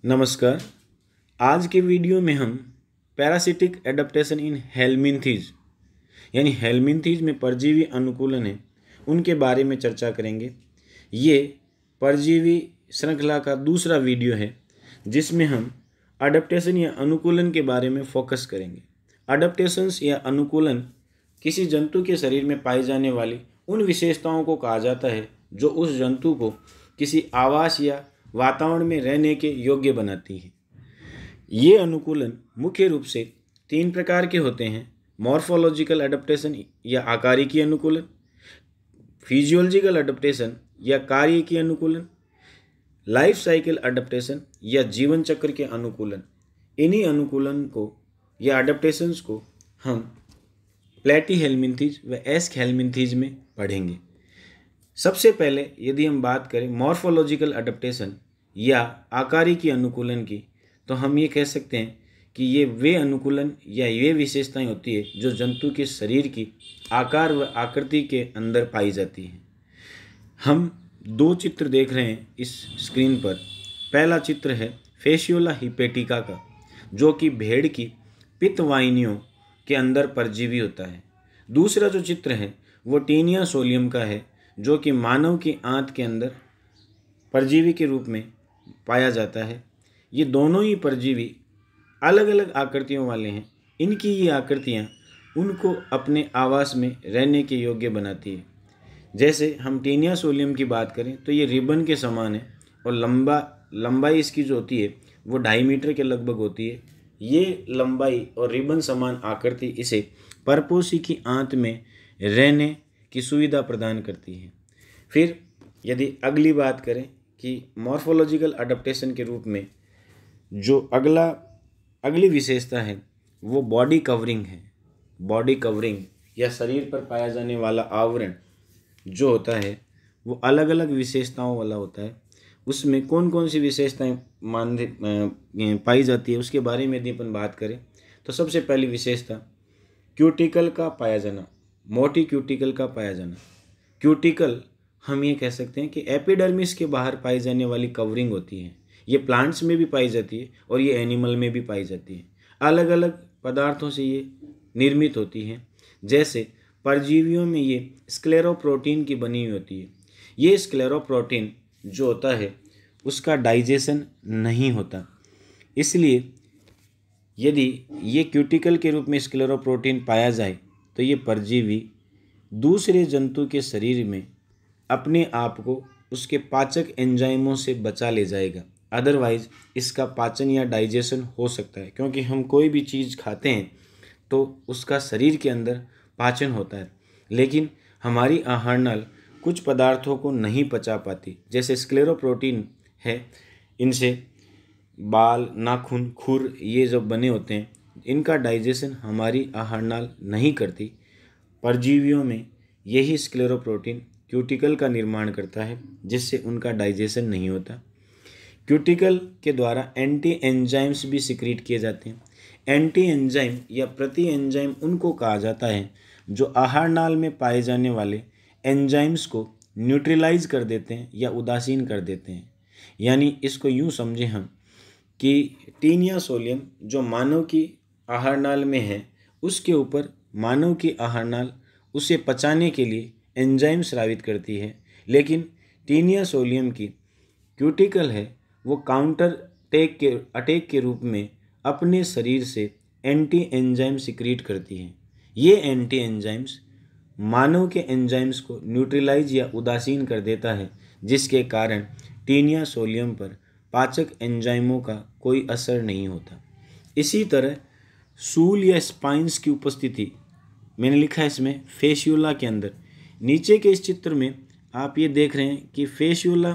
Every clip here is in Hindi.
नमस्कार। आज के वीडियो में हम पैरासिटिक एडाप्टेशन इन हेलमिंथीज यानी हेलमिंथीज में परजीवी अनुकूलन है उनके बारे में चर्चा करेंगे। ये परजीवी श्रृंखला का दूसरा वीडियो है जिसमें हम अडेप्टेशन या अनुकूलन के बारे में फोकस करेंगे। अडेप्टेशंस या अनुकूलन किसी जंतु के शरीर में पाई जाने वाली उन विशेषताओं को कहा जाता है जो उस जंतु को किसी आवास या वातावरण में रहने के योग्य बनाती है। ये अनुकूलन मुख्य रूप से 3 प्रकार के होते हैं: मॉर्फोलॉजिकल अडेप्टेशन या आकारिकी अनुकूलन, फिजियोलॉजिकल अडेप्टेशन या कार्यिकी अनुकूलन, लाइफ साइकिल अडेप्टेशन या जीवन चक्र के अनुकूलन। इन्हीं अनुकूलन को या अडेप्टेशंस को हम प्लेटीहेलमिंथीज व एस्कहेलमिंथीज में पढ़ेंगे। सबसे पहले यदि हम बात करें मॉर्फोलॉजिकल अडेप्टेशन या आकारिकी अनुकूलन की, तो हम ये कह सकते हैं कि ये वे अनुकूलन या ये विशेषताएं होती है जो जंतु के शरीर की आकार व आकृति के अंदर पाई जाती हैं। हम 2 चित्र देख रहे हैं इस स्क्रीन पर। पहला चित्र है फेशियोला हिपेटिका का, जो कि भेड़ की पित्तवाहिनियों के अंदर परजीवी होता है। दूसरा जो चित्र है वो टीनिया सोलियम का है, जो कि मानव की आंत के अंदर परजीवी के रूप में पाया जाता है। ये दोनों ही परजीवी अलग अलग आकृतियों वाले हैं। इनकी ये आकृतियाँ उनको अपने आवास में रहने के योग्य बनाती है। जैसे हम टीनिया सोलियम की बात करें तो ये रिबन के समान है और लंबाई इसकी जो होती है वो 2.5 मीटर के लगभग होती है। ये लंबाई और रिबन समान आकृति इसे परपोषी की आंत में रहने की सुविधा प्रदान करती है। फिर यदि अगली बात करें कि मॉर्फोलॉजिकल अडेप्टेशन के रूप में जो अगली विशेषता है वो बॉडी कवरिंग है। बॉडी कवरिंग या शरीर पर पाया जाने वाला आवरण जो होता है वो अलग अलग विशेषताओं वाला होता है। उसमें कौन कौन सी विशेषताएं पाई जाती है उसके बारे में यदि अपन बात करें तो सबसे पहली विशेषता क्यूटिकल का पाया जाना, मोटी क्यूटिकल का पाया जाना। क्यूटिकल हम ये कह सकते हैं कि एपिडर्मिस के बाहर पाई जाने वाली कवरिंग होती है। ये प्लांट्स में भी पाई जाती है और ये एनिमल में भी पाई जाती है। अलग अलग पदार्थों से ये निर्मित होती है। जैसे परजीवियों में ये स्क्लेरोप्रोटीन की बनी हुई होती है। ये स्क्लेरोप्रोटीन जो होता है उसका डाइजेशन नहीं होता, इसलिए यदि ये क्यूटिकल के रूप में स्क्लेरोप्रोटीन पाया जाए तो ये परजीवी दूसरे जंतु के शरीर में अपने आप को उसके पाचक एंजाइमों से बचा ले जाएगा। अदरवाइज इसका पाचन या डाइजेशन हो सकता है, क्योंकि हम कोई भी चीज़ खाते हैं तो उसका शरीर के अंदर पाचन होता है, लेकिन हमारी आहार नाल कुछ पदार्थों को नहीं पचा पाती। जैसे स्क्लेरोप्रोटीन है, इनसे बाल, नाखून, खुर ये जो बने होते हैं इनका डाइजेशन हमारी आहार नाल नहीं करती। परजीवियों में यही स्क्लेरोप्रोटीन क्यूटिकल का निर्माण करता है जिससे उनका डाइजेशन नहीं होता। क्यूटिकल के द्वारा एंटी एंजाइम्स भी सिक्रीट किए जाते हैं। एंटी एंजाइम या प्रति एंजाइम उनको कहा जाता है जो आहार नाल में पाए जाने वाले एंजाइम्स को न्यूट्रलाइज कर देते हैं या उदासीन कर देते हैं। यानी इसको यूँ समझें हम कि टीनिया सोलियम जो मानव की आहार नाल में है उसके ऊपर मानव की आहार नाल उसे पचाने के लिए एंजाइम स्रावित करती है, लेकिन टीनिया सोलियम की क्यूटिकल है वो काउंटर अटैक के रूप में अपने शरीर से एंटी एंजाइम सिक्रीट करती है। ये एंटी एंजाइम्स मानव के एंजाइम्स को न्यूट्रलाइज या उदासीन कर देता है, जिसके कारण टीनिया सोलियम पर पाचक एंजाइमों का कोई असर नहीं होता। इसी तरह सूल या स्पाइंस की उपस्थिति मैंने लिखा है इसमें फेशियोला के अंदर। नीचे के इस चित्र में आप ये देख रहे हैं कि फेशियोला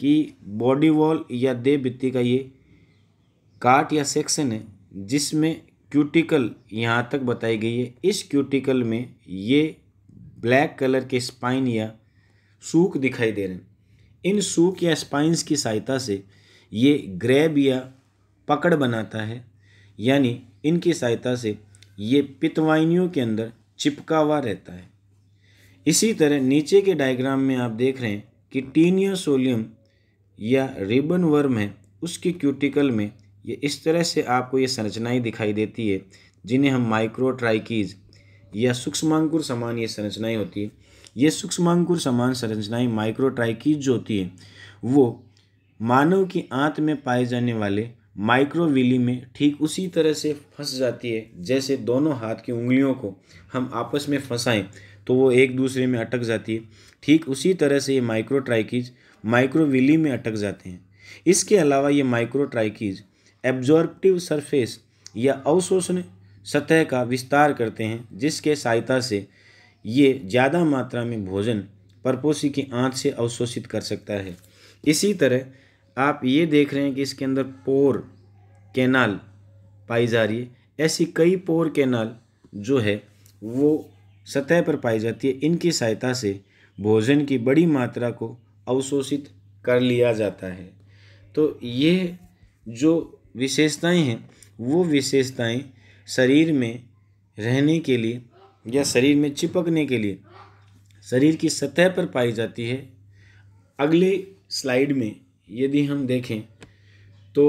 की बॉडी वॉल या देह भित्ति का ये काट या सेक्शन है जिसमें क्यूटिकल यहाँ तक बताई गई है। इस क्यूटिकल में ये ब्लैक कलर के स्पाइन या सूक दिखाई दे रहे हैं। इन सूक या स्पाइंस की सहायता से ये ग्रैब या पकड़ बनाता है, यानी इनकी सहायता से ये पित्तवाहिनियों के अंदर चिपका हुआ रहता है। इसी तरह नीचे के डायग्राम में आप देख रहे हैं कि टीनिया सोलियम या रिबन वर्म है उसके क्यूटिकल में ये इस तरह से आपको ये संरचनाएं दिखाई देती है, जिन्हें हम माइक्रोट्राइकीज या सूक्ष्मांकुर समान ये संरचनाएं होती है। ये सूक्ष्मांकुर समान संरचनाएं माइक्रोट्राइकीज जो होती है वो मानव की आंत में पाए जाने वाले माइक्रोविली में ठीक उसी तरह से फंस जाती है जैसे दोनों हाथ की उंगलियों को हम आपस में फंसाएं तो वो एक दूसरे में अटक जाती है। ठीक उसी तरह से ये माइक्रोट्राइकीज माइक्रोविली में अटक जाते हैं। इसके अलावा ये माइक्रोट्राइकीज एब्जॉर्प्टिव सरफेस या अवशोषण सतह का विस्तार करते हैं, जिसके सहायता से ये ज़्यादा मात्रा में भोजन परपोषी की आंत से अवशोषित कर सकता है। इसी तरह आप ये देख रहे हैं कि इसके अंदर पोर कैनाल पाई जा रही है। ऐसी कई पोर कैनाल जो है वो सतह पर पाई जाती है। इनकी सहायता से भोजन की बड़ी मात्रा को अवशोषित कर लिया जाता है। तो ये जो विशेषताएं हैं वो विशेषताएं शरीर में रहने के लिए या शरीर में चिपकने के लिए शरीर की सतह पर पाई जाती है। अगले स्लाइड में यदि हम देखें तो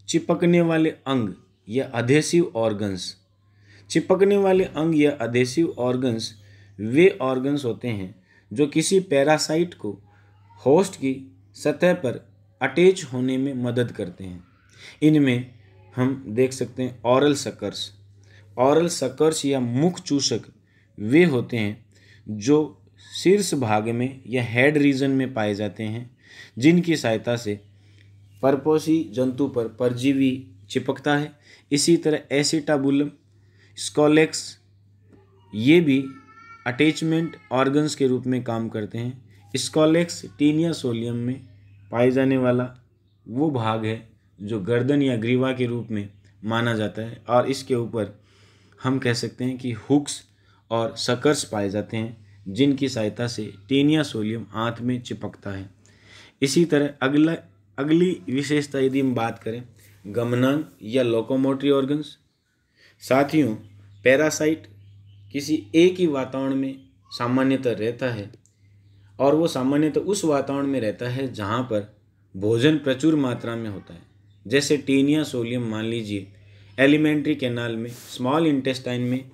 चिपकने वाले अंग या अधेसिव ऑर्गन्स, चिपकने वाले अंग या अधेसिव ऑर्गन्स वे ऑर्गन्स होते हैं जो किसी पैरासाइट को होस्ट की सतह पर अटैच होने में मदद करते हैं। इनमें हम देख सकते हैं ऑरल सकर्स। ऑरल सकर्स या मुख चूषक वे होते हैं जो शीर्ष भाग में या हेड रीजन में पाए जाते हैं, जिनकी सहायता से परपोषी जंतु पर परजीवी चिपकता है। इसी तरह एसिटाबुलम, स्कोलेक्स ये भी अटैचमेंट ऑर्गन्स के रूप में काम करते हैं। स्कोलेक्स टीनिया सोलियम में पाए जाने वाला वो भाग है जो गर्दन या ग्रीवा के रूप में माना जाता है, और इसके ऊपर हम कह सकते हैं कि हुक्स और सकर्स पाए जाते हैं, जिनकी सहायता से टीनिया सोलियम आंत में चिपकता है। इसी तरह अगली विशेषता यदि हम बात करें गमनांग या लोकोमोटरी ऑर्गन्स। साथियों, पैरासाइट किसी एक ही वातावरण में सामान्यतः रहता है, और वो सामान्यतः उस वातावरण में रहता है जहाँ पर भोजन प्रचुर मात्रा में होता है। जैसे टीनिया सोलियम मान लीजिए एलिमेंट्री कैनाल में स्मॉल इंटेस्टाइन में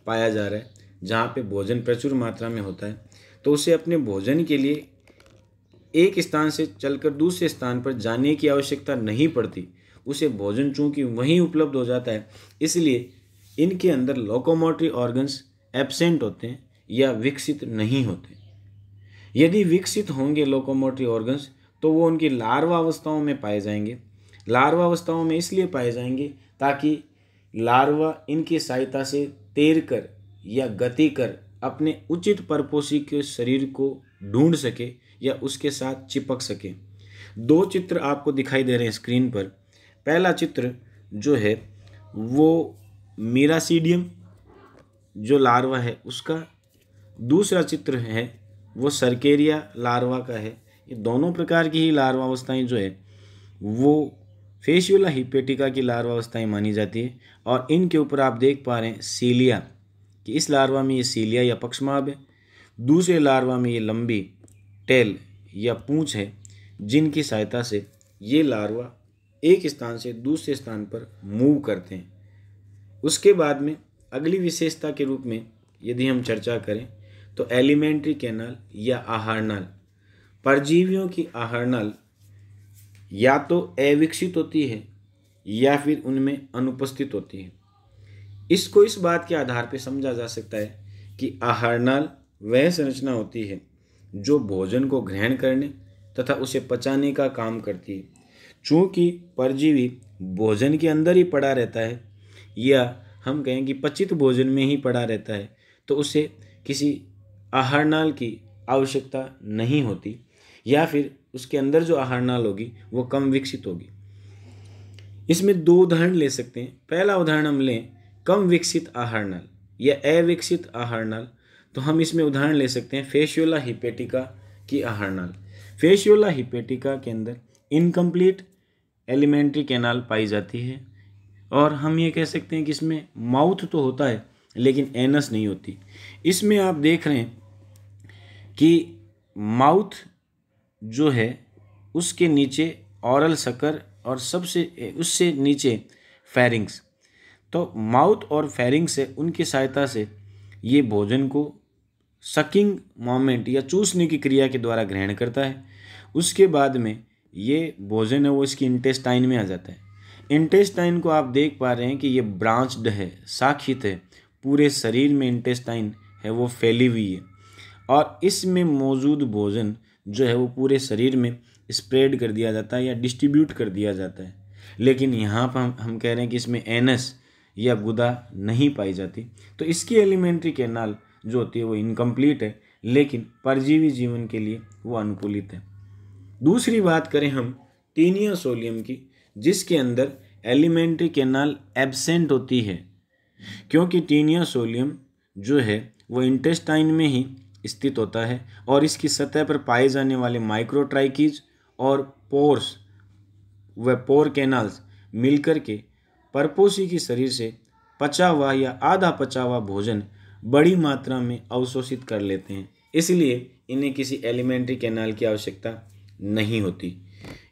पाया जा रहा है, जहाँ पे भोजन प्रचुर मात्रा में होता है, तो उसे अपने भोजन के लिए एक स्थान से चलकर दूसरे स्थान पर जाने की आवश्यकता नहीं पड़ती। उसे भोजन चूँकि वहीं उपलब्ध हो जाता है, इसलिए इनके अंदर लोकोमोटरी ऑर्गन्स एब्सेंट होते हैं या विकसित नहीं होते। यदि विकसित होंगे लोकोमोटरी ऑर्गन्स तो वो उनकी लार्वा अवस्थाओं में पाए जाएंगे। लार्वा अवस्थाओं में इसलिए पाए जाएंगे ताकि लार्वा इनकी सहायता से तैरकर या गति कर अपने उचित परपोषी के शरीर को ढूंढ सके या उसके साथ चिपक सके। दो चित्र आपको दिखाई दे रहे हैं स्क्रीन पर। पहला चित्र जो है वो मीरासीडियम जो लार्वा है उसका, दूसरा चित्र है वो सर्केरिया लार्वा का है। ये दोनों प्रकार की ही लार्वा अवस्थाएँ जो है वो फेशियोला हिपेटिका की लार्वा अवस्थाएँ मानी जाती है, और इनके ऊपर आप देख पा रहे हैं सीलिया कि इस लार्वा में ये सीलिया या पक्षमाभ है। दूसरे लार्वा में ये लंबी टेल या पूंछ है, जिनकी सहायता से ये लार्वा एक स्थान से दूसरे स्थान पर मूव करते हैं। उसके बाद में अगली विशेषता के रूप में यदि हम चर्चा करें तो एलिमेंट्री कैनाल या आहार नाल। परजीवियों की आहार नाल या तो अविकसित होती है या फिर उनमें अनुपस्थित होती है। इसको इस बात के आधार पर समझा जा सकता है कि आहार नाल वह संरचना होती है जो भोजन को ग्रहण करने तथा उसे पचाने का काम करती है। चूँकि परजीवी भोजन के अंदर ही पड़ा रहता है या हम कहें कि पचित भोजन में ही पड़ा रहता है, तो उसे किसी आहार नाल की आवश्यकता नहीं होती, या फिर उसके अंदर जो आहार नाल होगी वो कम विकसित होगी। इसमें दो उदाहरण ले सकते हैं। पहला उदाहरण हम लें कम विकसित आहार नाल या अविकसित आहार नाल, तो हम इसमें उदाहरण ले सकते हैं फेशियोला हिपेटिका की आहार नाल। फेशियोला हिपेटिका के अंदर इनकम्प्लीट एलिमेंट्री कैनाल पाई जाती है, और हम ये कह सकते हैं कि इसमें माउथ तो होता है लेकिन एनस नहीं होती। इसमें आप देख रहे हैं कि माउथ जो है उसके नीचे ऑरल सकर और सबसे उससे नीचे फेरिंग्स। तो माउथ और फेरिंग्स है, उनकी सहायता से ये भोजन को सकिंग मोमेंट या चूसने की क्रिया के द्वारा ग्रहण करता है। उसके बाद में ये भोजन है वो इसकी इंटेस्टाइन में आ जाता है। इंटेस्टाइन को आप देख पा रहे हैं कि ये ब्रांच्ड है, शाखित है, पूरे शरीर में इंटेस्टाइन है वो फैली हुई है और इसमें मौजूद भोजन जो है वो पूरे शरीर में स्प्रेड कर दिया जाता है या डिस्ट्रीब्यूट कर दिया जाता है। लेकिन यहाँ पर हम कह रहे हैं कि इसमें एनस या गुदा नहीं पाई जाती, तो इसकी एलिमेंट्री कैनाल जो होती है वो इनकम्प्लीट है, लेकिन परजीवी जीवन के लिए वो अनुकूलित है। दूसरी बात करें हम टीनिया सोलियम की, जिसके अंदर एलिमेंट्री कैनाल एब्सेंट होती है, क्योंकि टीनिया सोलियम जो है वो इंटेस्टाइन में ही स्थित होता है और इसकी सतह पर पाए जाने वाले माइक्रोट्राइकीज और पोर्स व पोर कैनाल्स मिलकर के परपोषी की शरीर से पचा हुआ या आधा पचा हुआ भोजन बड़ी मात्रा में अवशोषित कर लेते हैं, इसलिए इन्हें किसी एलिमेंट्री कैनाल की आवश्यकता नहीं होती।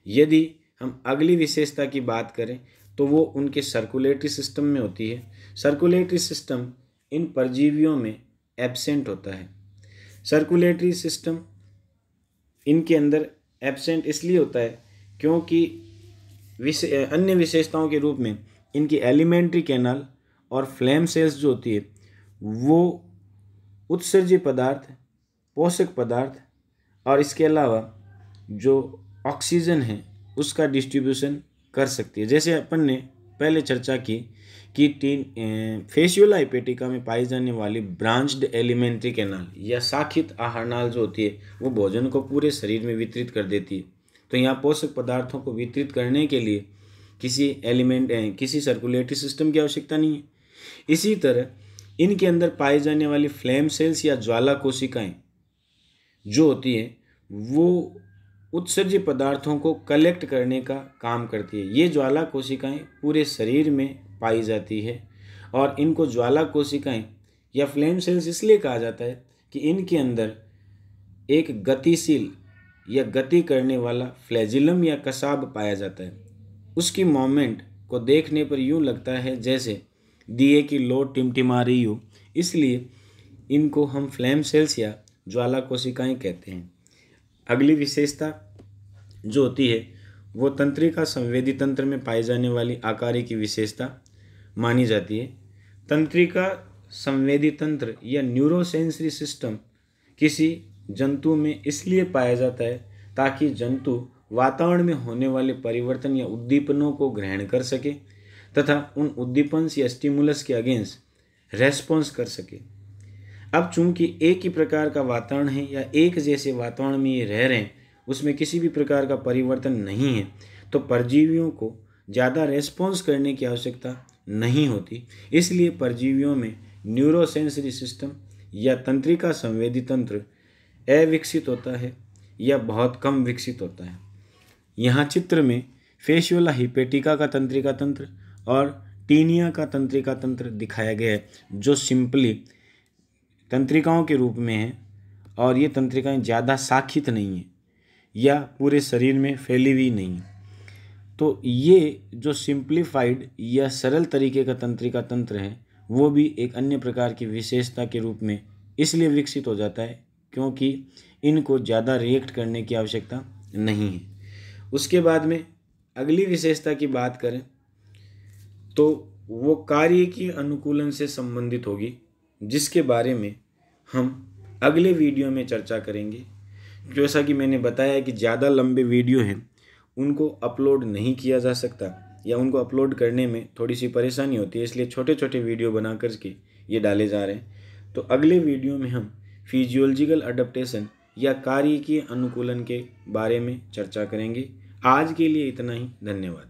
यदि हम अगली विशेषता की बात करें तो वो उनके सर्कुलेटरी सिस्टम में होती है। सर्कुलेटरी सिस्टम इन परजीवियों में एब्सेंट होता है। सर्कुलेटरी सिस्टम इनके अंदर एब्सेंट इसलिए होता है क्योंकि अन्य विशेषताओं के रूप में इनकी एलिमेंट्री कैनाल और फ्लेम सेल्स जो होती है वो उत्सर्जी पदार्थ, पोषक पदार्थ और इसके अलावा जो ऑक्सीजन है उसका डिस्ट्रीब्यूशन कर सकती है। जैसे अपन ने पहले चर्चा की कि फेसियोला हिपेटिका में पाई जाने वाली ब्रांच्ड एलिमेंट्री कैनाल या शाखित आहारनाल जो होती है वो भोजन को पूरे शरीर में वितरित कर देती है। तो यहाँ पोषक पदार्थों को वितरित करने के लिए किसी सर्कुलेटरी सिस्टम की आवश्यकता नहीं है। इसी तरह इनके अंदर पाई जाने वाली फ्लेम सेल्स या ज्वाला कोशिकाएं जो होती है वो उत्सर्जी पदार्थों को कलेक्ट करने का काम करती है। ये ज्वाला कोशिकाएं पूरे शरीर में पाई जाती है और इनको ज्वाला कोशिकाएं या फ्लेम सेल्स इसलिए कहा जाता है कि इनके अंदर एक गतिशील या गति करने वाला फ्लैजिलम या कसाब पाया जाता है। उसकी मोमेंट को देखने पर यूँ लगता है जैसे दिए की लो टिमटिमा रही हो, इसलिए इनको हम फ्लेम सेल्स या ज्वाला कोशिकाएं कहते हैं। अगली विशेषता जो होती है वो तंत्रिका संवेदी तंत्र में पाई जाने वाली आकारिक की विशेषता मानी जाती है। तंत्रिका संवेदी तंत्र या न्यूरोसेंसरी सिस्टम किसी जंतु में इसलिए पाया जाता है ताकि जंतु वातावरण में होने वाले परिवर्तन या उद्दीपनों को ग्रहण कर सके तथा उन उद्दीपन या स्टिमुलस के अगेंस्ट रेस्पॉन्स कर सके। अब चूंकि एक ही प्रकार का वातावरण है या एक जैसे वातावरण में ये रह रहे हैं, उसमें किसी भी प्रकार का परिवर्तन नहीं है, तो परजीवियों को ज़्यादा रेस्पॉन्स करने की आवश्यकता नहीं होती। इसलिए परजीवियों में न्यूरोसेंसरी सिस्टम या तंत्रिका संवेदी तंत्र अविकसित होता है या बहुत कम विकसित होता है। यहाँ चित्र में फेसियोला हिपेटिका का तंत्रिका तंत्र और टीनिया का तंत्रिका तंत्र दिखाया गया है जो सिंपली तंत्रिकाओं के रूप में है और ये तंत्रिकाएं ज़्यादा शाखित नहीं हैं या पूरे शरीर में फैली हुई नहीं। तो ये जो सिंप्लीफाइड या सरल तरीके का तंत्रिका तंत्र है वो भी एक अन्य प्रकार की विशेषता के रूप में इसलिए विकसित हो जाता है क्योंकि इनको ज़्यादा रिएक्ट करने की आवश्यकता नहीं है। उसके बाद में अगली विशेषता की बात करें तो वो कार्य की अनुकूलन से संबंधित होगी, जिसके बारे में हम अगले वीडियो में चर्चा करेंगे। जैसा कि मैंने बताया कि ज़्यादा लंबे वीडियो हैं उनको अपलोड नहीं किया जा सकता या उनको अपलोड करने में थोड़ी सी परेशानी होती है, इसलिए छोटे छोटे वीडियो बना कर के ये डाले जा रहे हैं। तो अगले वीडियो में हम फिजियोलॉजिकल अडेप्टेशन या कार्य की अनुकूलन के बारे में चर्चा करेंगे। आज के लिए इतना ही, धन्यवाद।